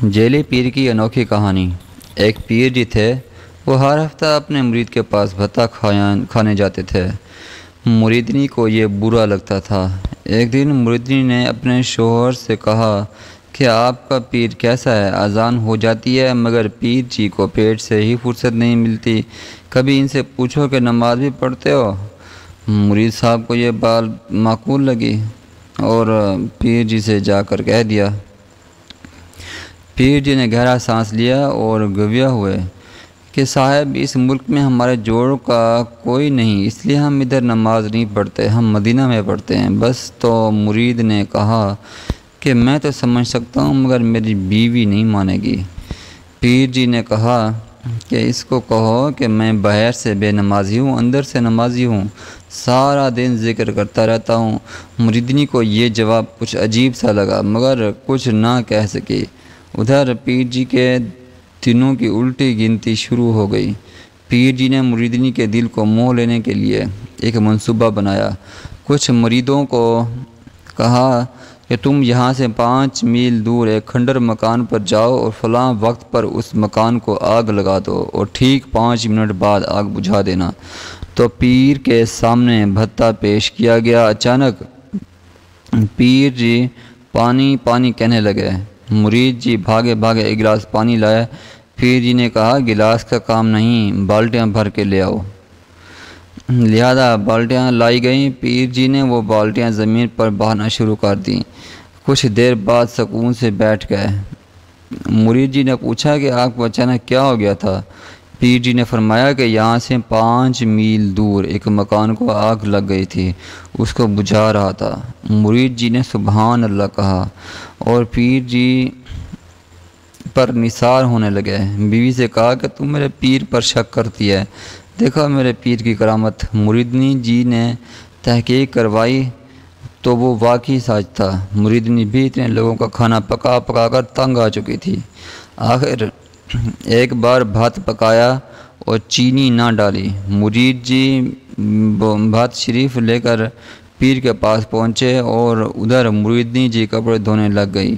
Jelly पीर की अनोखी कहानी। एक पीर जी थे। वो हर हफ्ता अपने मुरीद के पास भत्ता खाने जाते थे। मुरीदनी को ये बुरा लगता था। एक दिन मुरीदनी ने अपने शोहर से कहा कि आपका पीर कैसा है, अजान हो जाती है मगर पीर जी को पेट से ही फुर्सत नहीं मिलती। कभी इनसे पूछो कि नमाज भी पढ़ते हो। मुरीद साहब को ये बात माकूल लगी और पीर जी से जाकर कह दिया। पीर जी ने गहरा सांस लिया और गविया हुए कि साहब, इस मुल्क में हमारे जोड़ का कोई नहीं, इसलिए हम इधर नमाज नहीं पढ़ते, हम मदीना में पढ़ते हैं बस। तो मुरीद ने कहा कि मैं तो समझ सकता हूँ मगर मेरी बीवी नहीं मानेगी। पीर जी ने कहा कि इसको कहो कि मैं बाहर से बेनमाजी हूँ, अंदर से नमाजी हूँ, सारा दिन जिक्र करता रहता हूँ। मुरीदनी को ये जवाब कुछ अजीब सा लगा मगर कुछ ना कह सकी। उधर पीर जी के दिनों की उल्टी गिनती शुरू हो गई। पीर जी ने मुरीदनी के दिल को मोह लेने के लिए एक मंसूबा बनाया। कुछ मुरीदों को कहा कि तुम यहाँ से 5 मील दूर एक खंडर मकान पर जाओ और फलां वक्त पर उस मकान को आग लगा दो और ठीक 5 मिनट बाद आग बुझा देना। तो पीर के सामने भत्ता पेश किया गया। अचानक पीर जी पानी पानी कहने लगे। मुरीद जी भागे भागे एक गिलास पानी लाए। पीर जी ने कहा, गिलास का काम नहीं, बाल्टियाँ भर के ले आओ। लिहाजा बाल्टियाँ लाई गईं। पीर जी ने वो बाल्टियाँ ज़मीन पर बहाना शुरू कर दी। कुछ देर बाद सुकून से बैठ गए। मुरीद जी ने पूछा कि आपको अचानक क्या हो गया था। पीर जी ने फरमाया कि यहाँ से 5 मील दूर एक मकान को आग लग गई थी, उसको बुझा रहा था। मुरीद जी ने सुभान अल्लाह कहा और पीर जी पर निसार होने लगे। बीवी से कहा कि तुम मेरे पीर पर शक करती है, देखो मेरे पीर की करामत। मुरीदनी जी ने तहकीक करवाई तो वो वाकई सच था। मुरीदनी भी इतने लोगों का खाना पका पका कर तंग आ चुकी थी। आखिर एक बार भात पकाया और चीनी ना डाली। मुरीद जी भात शरीफ लेकर पीर के पास पहुँचे और उधर मुरीदनी जी कपड़े धोने लग गई।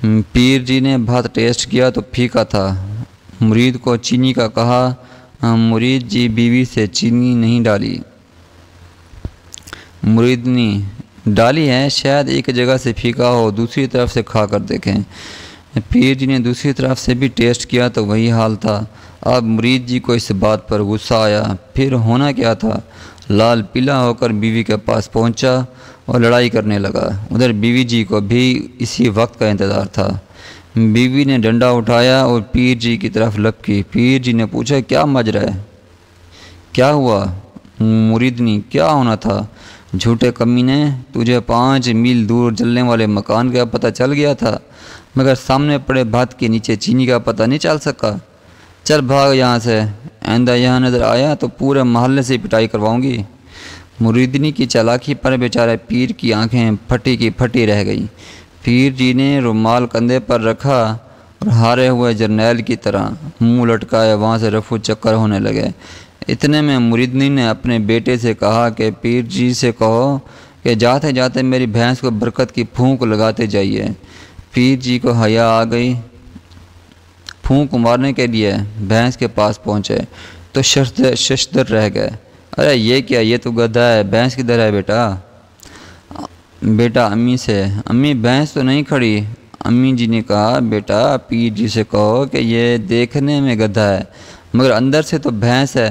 पीर जी ने भात टेस्ट किया तो फीका था। मुरीद को चीनी का कहा। मुरीद जी बीवी से चीनी नहीं डाली। मुरीदनी, डाली है, शायद एक जगह से फीका हो, दूसरी तरफ से खा कर देखें। पीर जी ने दूसरी तरफ से भी टेस्ट किया तो वही हाल था। अब मुरीद जी को इस बात पर गुस्सा आया। फिर होना क्या था, लाल पीला होकर बीवी के पास पहुंचा और लड़ाई करने लगा। उधर बीवी जी को भी इसी वक्त का इंतज़ार था। बीवी ने डंडा उठाया और पीर जी की तरफ लपकी। पीर जी ने पूछा, क्या मजरा है, क्या हुआ। मुरीदनी, क्या होना था, झूठे कमीने, तुझे 5 मील दूर जलने वाले मकान का पता चल गया था मगर सामने पड़े भात के नीचे चीनी का पता नहीं चल सका। चल भाग यहाँ से, आइंदा यहाँ नज़र आया तो पूरे मोहल्ले से पिटाई करवाऊंगी। मुरीदनी की चालाकी पर बेचारे पीर की आंखें फटी की फटी रह गईं। पीर जी ने रुमाल कंधे पर रखा और हारे हुए जर्नैल की तरह मुंह लटकाए वहाँ से रफू चक्कर होने लगे। इतने में मुरीदनी ने अपने बेटे से कहा कि पीर जी से कहो कि जाते जाते मेरी भैंस को बरकत की फूंक लगाते जाइए। पीर जी को हया आ गई। फूंक मारने के लिए भैंस के पास पहुँचे तो शशदर रह गए। अरे ये क्या, ये तो गधा है, भैंस किधर है बेटा। बेटा अम्मी से, अम्मी भैंस तो नहीं खड़ी। अम्मी जी ने कहा, बेटा पीर जी से कहो कि ये देखने में गधा है मगर अंदर से तो भैंस है।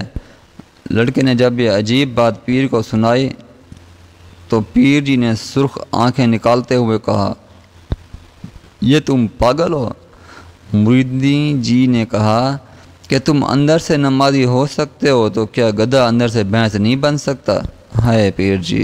लड़के ने जब ये अजीब बात पीर को सुनाई तो पीर जी ने सुर्ख आंखें निकालते हुए कहा, ये तुम पागल हो। मुरीदनी जी ने कहा कि तुम अंदर से नमाजी हो सकते हो तो क्या गधा अंदर से भैंस नहीं बन सकता। हाय पीर जी।